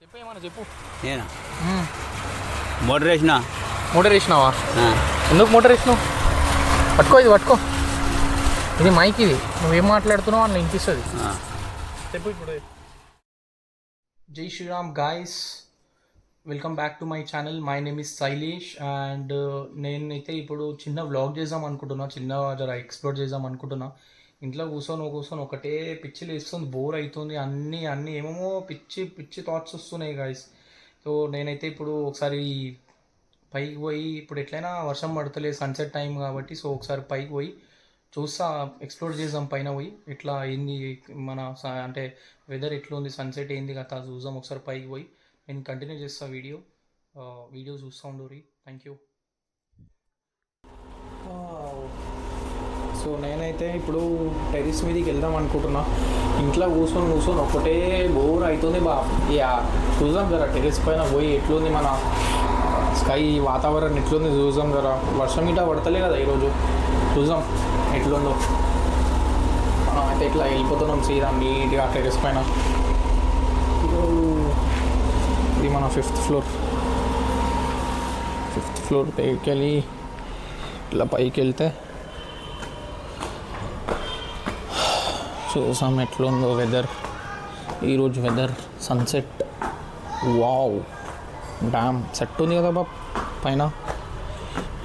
చెప్పు ఏమన్నా చెప్పు. నేనా మోటర్ వేసినా. మోటార్ వేసినావా? ఎందుకు మోటార్ వేసినావు? పట్టుకో, ఇది పట్టుకో, ఇది మైక్, ఇది నువ్వేం మాట్లాడుతున్నావు అని వినిపిస్తుంది. చెప్పు ఇప్పుడు. జై Shriram guys, welcome back to my channel. My name is Shailesh and నేనైతే ఇప్పుడు చిన్న వ్లాగ్ చేద్దాం అనుకుంటున్నా, చిన్న జర ఎక్స్ప్లోర్ చేద్దాం అనుకుంటున్నా. ఇంట్లో కూర్చొని ఒకటే పిచ్చి లేస్తుంది, బోర్ అవుతుంది, అన్నీ ఏమేమో పిచ్చి థాట్స్ వస్తున్నాయి గాయస్. సో నేనైతే ఇప్పుడు ఒకసారి పైకి పోయి, ఇప్పుడు ఎట్లయినా వర్షం పడతలేదు, సన్సెట్ టైం కాబట్టి, సో ఒకసారి పైకి పోయి చూస్తా, ఎక్స్ప్లోర్ చేద్దాం. పైన పోయి ఎట్లా ఏంది మన అంటే వెదర్ ఎట్లా ఉంది, సన్సెట్ ఏంది కదా చూద్దాం. ఒకసారి పైకి పోయి నేను కంటిన్యూ చేస్తా వీడియో చూస్తూ ఉండరు. Thank you. సో నేనైతే ఇప్పుడు టెర్రస్ మీదకి వెళ్దాం అనుకుంటున్నా. ఇంట్లో కూర్చొని ఒకటే బోర్ అవుతుంది యా. చూద్దాం జర టెర్రస్ పైన పోయి ఎట్లుంది మన స్కై, వాతావరణం ఎట్లుంది చూద్దాం. జర వర్షం ఇట్లా పడతలే కదా ఈరోజు, చూద్దాం ఎట్లుందో. మనం అయితే ఇట్లా వెళ్ళిపోతున్నాం సీదా నీట్గా టెర్రస్ పైన. ఇది మన ఫిఫ్త్ ఫ్లోర్ పైకి వెళ్ళి ఇట్లా పైకి వెళ్తే చూసాం ఎట్లుందో వెదర్. ఈరోజు weather sunset, wow, damn set ఉంది కదా బాబ్ పైన.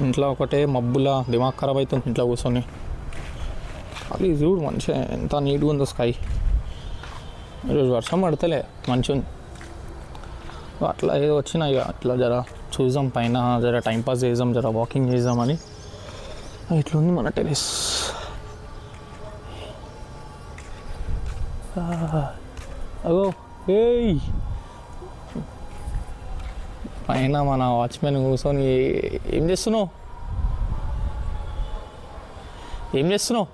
ఇంట్లో ఒకటే మబ్బులా దిమాగ్ ఖరాబ్ అవుతుంది ఇంట్లో కూర్చొని. అది చూడు మంచిగా ఎంత నీట్గా ఉందో స్కై. ఈరోజు వర్షం పడతలే, మంచిగా ఉంది. అట్లా ఏదో వచ్చినా ఇక అట్లా జర చూద్దాం పైన, జర టైంపాస్ చేద్దాం, జర వాకింగ్ చేద్దామని. ఇట్లుంది మన టెర్రస్. అగో ఏయ్, పైన మన వాచ్మెన్ కూర్చొని ఏం చేస్తున్నావు? ఏం చేస్తున్నావు?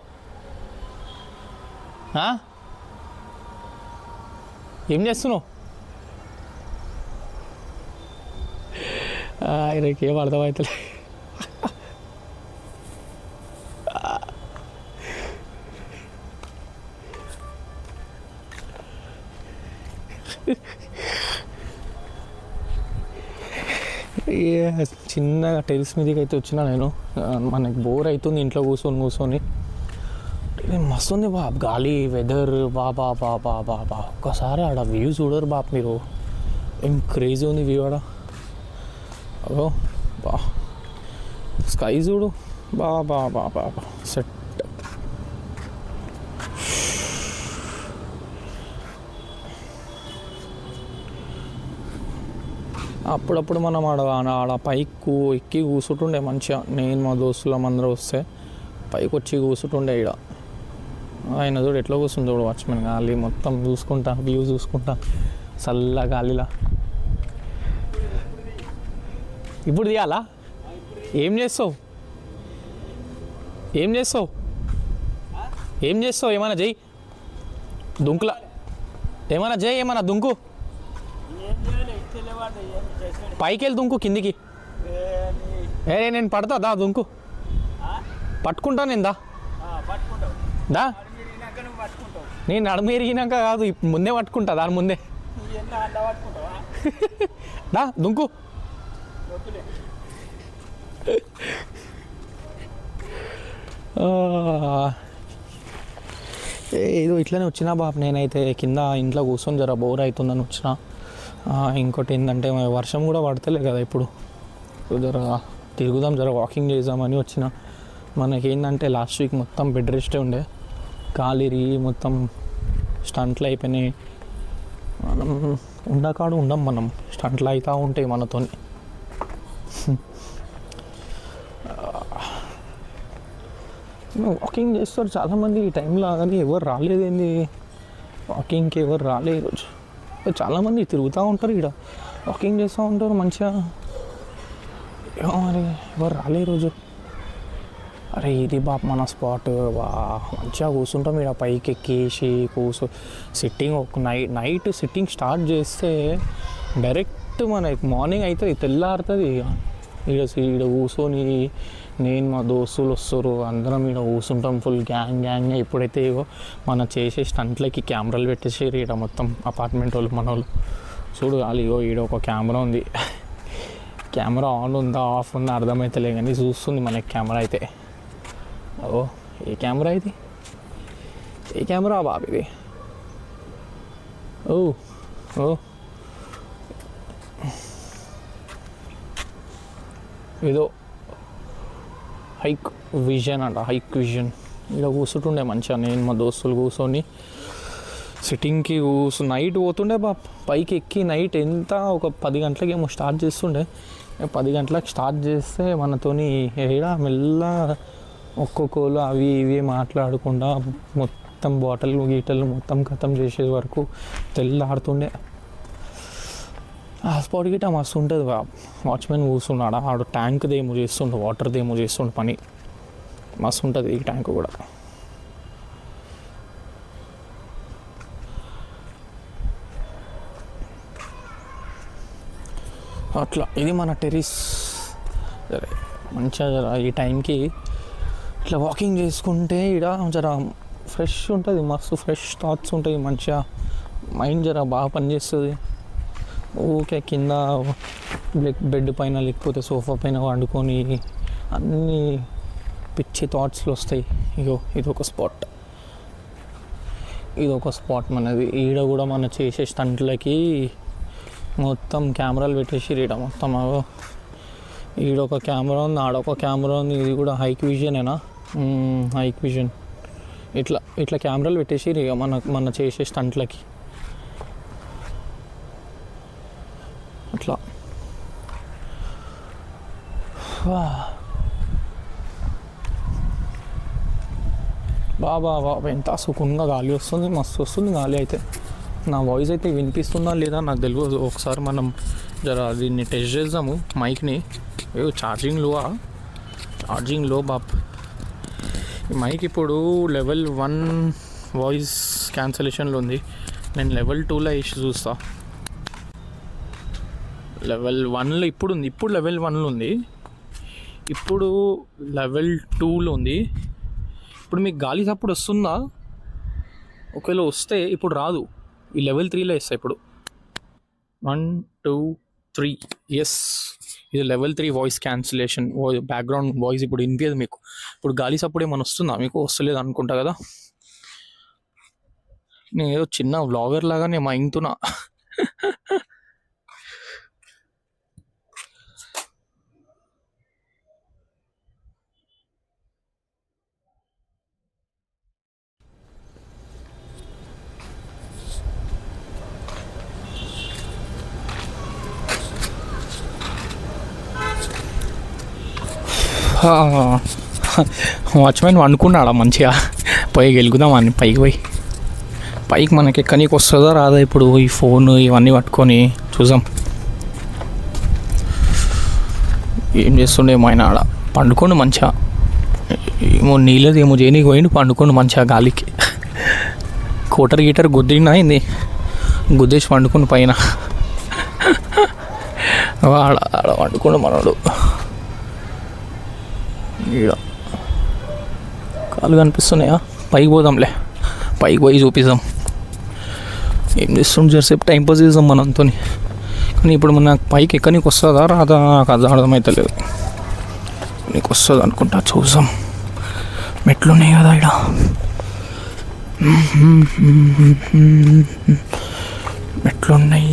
ఆయనకి ఏం అర్థమవుతలే. చిన్నగా టెరిస్ మీదకి అయితే వచ్చినా నేను. మనకి బోర్ అవుతుంది ఇంట్లో కూర్చొని. మస్తు ఉంది బాబ్ గాలి, వెదర్, బాబా. ఒక్కసారి ఆడ వ్యూ చూడరు బాబ్ మీరు, ఏం క్రేజీ ఉంది వ్యూ ఆడ. అదో బా, స్కై చూడు, బాబా సెట్. అప్పుడప్పుడు మనం ఆడ పైకి ఎక్కి కూర్చుంటుండే మంచిగా. నేను మా దోస్తులం అందరూ వస్తే పైకి వచ్చి కూర్చుంటుండే ఈడ. ఆయన చూడు ఎట్లా కూర్చుంది చూడు వాచ్మెన్. గాలి మొత్తం చూసుకుంటా, వ్యూ చూసుకుంటా, చల్ల గాలిలా. ఇప్పుడు తీయాలా? ఏం చేస్తావు? ఏమైనా చెయ్యి, దుంకులా ఏమైనా చెయ్యి, ఏమైనా దుంకు, పైకి వెళ్ళి దుంకు కిందికి. నేను పడతా, దా దుంకు, పట్టుకుంటా నేను. దా నేను నడుము ఎరిగినాక కాదు, ముందే పట్టుకుంటా, దాని ముందే. దా దుంకు. ఏదో ఇట్లనే వచ్చినా బాబు. నేనైతే కింద ఇంట్లో కూర్చొని జర బోర్ అవుతుందని వచ్చిన. ఇంకోటి ఏంటంటే వర్షం కూడా పడతలే కదా ఇప్పుడు, జర తిరుగుదాం, జర వాకింగ్ చేద్దామని వచ్చిన. మనకేంటంటే లాస్ట్ వీక్ మొత్తం బెడ్ రెస్టే ఉండే, కాలిరి మొత్తం స్టంట్లు అయిపోయినాయి. మనం ఉండకాడు ఉండం, మనం స్టంట్లు అవుతూ ఉంటాయి మనతోని. వాకింగ్ చేస్తారు చాలామంది ఈ టైంలో, కానీ ఎవరు రాలేదేంది వాకింగ్కి, ఎవరు రాలే ఈరోజు. చాలామంది తిరుగుతూ ఉంటారు ఇక్కడ, వాకింగ్ చేస్తూ ఉంటారు మంచిగా. మరి ఎవరు రాలే ఈరోజు. అరే ఇది బాబు మన స్పాట్, మంచిగా కూర్చుంటాం ఇక్కడ పైకి ఎక్కేసి సిట్టింగ్. ఒక నైట్ సిట్టింగ్ స్టార్ట్ చేస్తే డైరెక్ట్ మనకి మార్నింగ్ అవుతుంది, తెల్లారుతుంది. ఈడ కూర్చొని నేను మా దోస్తులు వస్తారు, అందరం ఈడ కూర్చుంటాం ఫుల్ గ్యాంగ్. ఎప్పుడైతే మనం చేసే స్టంట్లకి కెమెరాలు పెట్టేసి ఈడ మొత్తం అపార్ట్మెంట్ వాళ్ళు మన వాళ్ళు. చూడు అది ఈడ ఒక కెమెరా ఉంది. కెమెరా ఆన్ ఉందా ఆఫ్ ఉందా అర్థమవుతలే కానీ చూస్తుంది మనకి కెమెరా అయితే. ఓ ఏ కెమెరా ఇది? ఏ కెమెరా బాబు ఇది? ఓ ఓ ఏదో హైక్ విజన్ అంట, హైక్ విజన్. ఇలా కూర్చుంటుండే మంచిగా నేను మా దోస్తులు కూర్చొని సిట్టింగ్కి నైట్ పోతుండే పైకి ఎక్కి నైట్ ఎంత ఒక 10 గంటలకి ఏమో స్టార్ట్ చేస్తుండే. 10 గంటలకు స్టార్ట్ చేస్తే మనతోని ఏడా మెల్ల ఒక్కొక్కరు అవి ఇవి మాట్లాడకుండా మొత్తం బాటిల్ గీటలు మొత్తం ఖతం చేసే వరకు తెల్లాడుతుండే. ఆ స్పాట్ గిట్ట మస్తు ఉంటుంది. వాచ్మెన్ కూర్చున్నాడా ఆడు ట్యాంక్ది ఏమో చేస్తుండే, వాటర్ది ఏమో చేస్తుండే పని. మస్తు ఉంటుంది ఈ ట్యాంక్ కూడా. అట్లా ఇది మన టెర్రస్. సరే మంచిగా జర ఈ టైంకి ఇట్లా వాకింగ్ చేసుకుంటే ఇక్కడ జర ఫ్రెష్ ఉంటుంది, మస్తు ఫ్రెష్ థాట్స్ ఉంటాయి, మంచిగా మైండ్ జర బాగా పనిచేస్తుంది. ఓకే కింద బెడ్ పైన లేకపోతే సోఫా పైన వండుకొని అన్నీ పిచ్చి థాట్స్లు వస్తాయి. ఇగో ఇదొక స్పాట్ మనది. ఈడ కూడా మనం చేసే స్టంట్లకి మొత్తం కెమెరాలు పెట్టేసి ఈడ మొత్తం ఈడొక కెమెరా ఉంది, ఆడొక కెమెరా ఉంది. ఇది కూడా హైక్ విజనేనా? Hike vision. ఇట్లా కెమెరాలు పెట్టేసి ఇక మన చేసే స్టంట్లకి అట్లా. బాబా ఎంత సుఖంగా గాలి వస్తుంది, మస్తు వస్తుంది గాలి అయితే. నా వాయిస్ అయితే వినిపిస్తుందా లేదా నాకు తెలియదు. ఒకసారి మనం జర దీన్ని టెస్ట్ చేద్దాము మైక్ని. ఛార్జింగ్ లో బాప్. ఈ మైక్ ఇప్పుడు లెవెల్ 1 వాయిస్ క్యాన్సలేషన్లో ఉంది. నేను లెవెల్ 2లో వేసి చూస్తా. లెవెల్ 1లో ఇప్పుడు లెవెల్ 1లో ఉంది, ఇప్పుడు లెవెల్ 2లో ఉంది. ఇప్పుడు మీకు గాలి సప్పుడు వస్తుందా? ఒకవేళ వస్తే ఇప్పుడు రాదు, ఈ లెవెల్ 3లో వేస్తా ఇప్పుడు. 1 2 3 ఎస్, ఇది level 3 voice cancellation. Background voice ఇప్పుడు వినిపించదు మీకు. ఇప్పుడు గాలి సప్పుడు ఏమైనా వస్తుందా మీకు? వస్తలేదు అనుకుంటా కదా. నేను ఏదో చిన్న వ్లాగర్ లాగా నేను మైంగుతున్నా. వాచ్మెన్ వండుకున్నాడా మంచిగా? పోయి గెలుగుదామని పైకి మనకి ఎక్కడికి వస్తుందా రాదా ఇప్పుడు? ఈ ఫోన్ ఇవన్నీ పట్టుకొని చూద్దాం. ఏం చేస్తుండేమో ఆయన ఆడ పండుకోండు మంచిగా. ఏమో నీళ్ళది ఏమో చేయనీకి పోయిండు, పండుకోండు మంచిగా గాలికి. గీటర్ గుద్దినా అయింది, గుద్దేసి పండుకోండు పైన. ఆడ వండుకోండు మనోడు. ఈడ కాలు కనిపిస్తున్నాయా? పైకి పోదాంలే, పైకి పోయి చూపిద్దాం. ఏం చేస్తుండే జరసేపు టైంపాస్ చేద్దాం మనంతో. కానీ ఇప్పుడు నాకు పైకి ఎక్కడికి వస్తుందా రాదా నాకు అది అర్థమవుతలేదు. నీకు వస్తుంది అనుకుంటా, చూద్దాం. మెట్లు ఉన్నాయి కదా ఇక్కడ. మెట్లున్నాయి.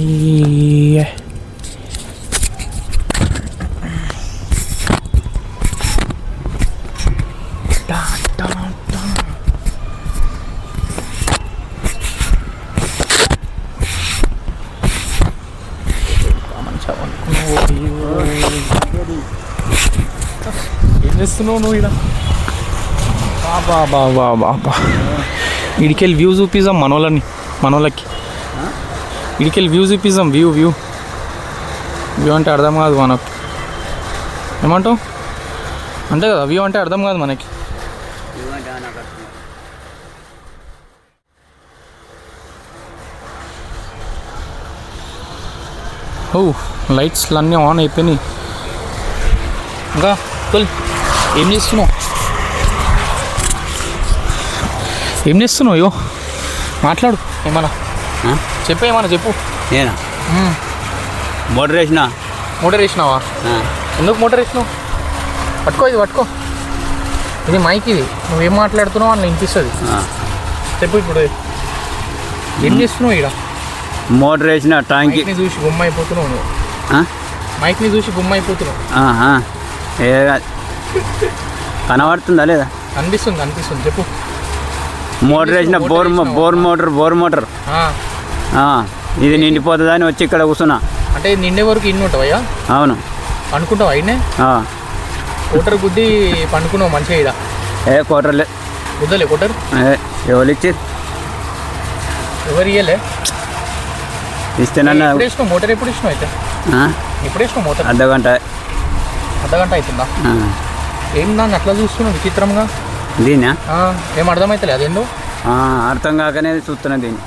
ఏం చేస్తున్నావు నువ్వు ఇక్కడ? బాబా ఇడికెళ్ళి వ్యూ చూపిద్దాం మనోళ్ళకి. ఇడికెళ్ళి వ్యూ చూపిద్దాం. వ్యూ అంటే అర్థం కాదు మనకు. ఏమంటావు? అంతే కదా, వ్యూ అంటే అర్థం కాదు మనకి. ఓ లైట్స్ అన్నీ ఆన్ అయిపోయినాయి. ఇంకా ఏం చేస్తున్నావు? అయ్యో మాట్లాడు, ఏమన్నా చెప్పు. నేనా? మోటార్ వేసిన మోటార్ వేసినావా? ఎందుకు మోటార్ వేసినావు? పట్టుకో, ఇది పట్టుకో. ఇది మైక్, ఇది నువ్వేం మాట్లాడుతున్నావు అని వినిపిస్తుంది. చెప్పు ఇప్పుడు ఏం చేస్తున్నావు ఇక్కడ? మోటార్ వేసిన ట్యాంక్ చూసి గుమ్మ అయిపోతున్నావు నువ్వు. మైక్ని చూసి గుమ్మ అయిపోతున్నావు. కనబడుతుందా లేదా? అనిపిస్తుంది అనిపిస్తుంది. చెప్పు. మోటార్ వేసిన బోర్ మోటార్ ఇది నిండిపోతుందా అని వచ్చి ఇక్కడ కూర్చున్నా. అంటే నిండే వరకు ఇన్ని ఉంటావయ్యా? అవును. అనుకుంటావా అయినే? కోటర్ గుద్ది పండుకున్నావు మంచిగా ఇదా? కోటర్లే గుద్దలే కోటర్. ఎవరు ఇచ్చి ఎవరు ఇయ్యలే? ఇస్తేనన్నా. ఎప్పుడు వేసినావు మోటార్? ఎప్పుడు వేసినావు అయితే? ఎప్పుడు వేసినావు మోటార్? అర్ధగంట అవుతుందా? ఏం దాన్ని అట్లా చూస్తున్నావు విచిత్రంగా? దీనా ఏం అర్థమవుతలే అదేందో. అర్థం కాకనే చూస్తున్నా దీన్ని.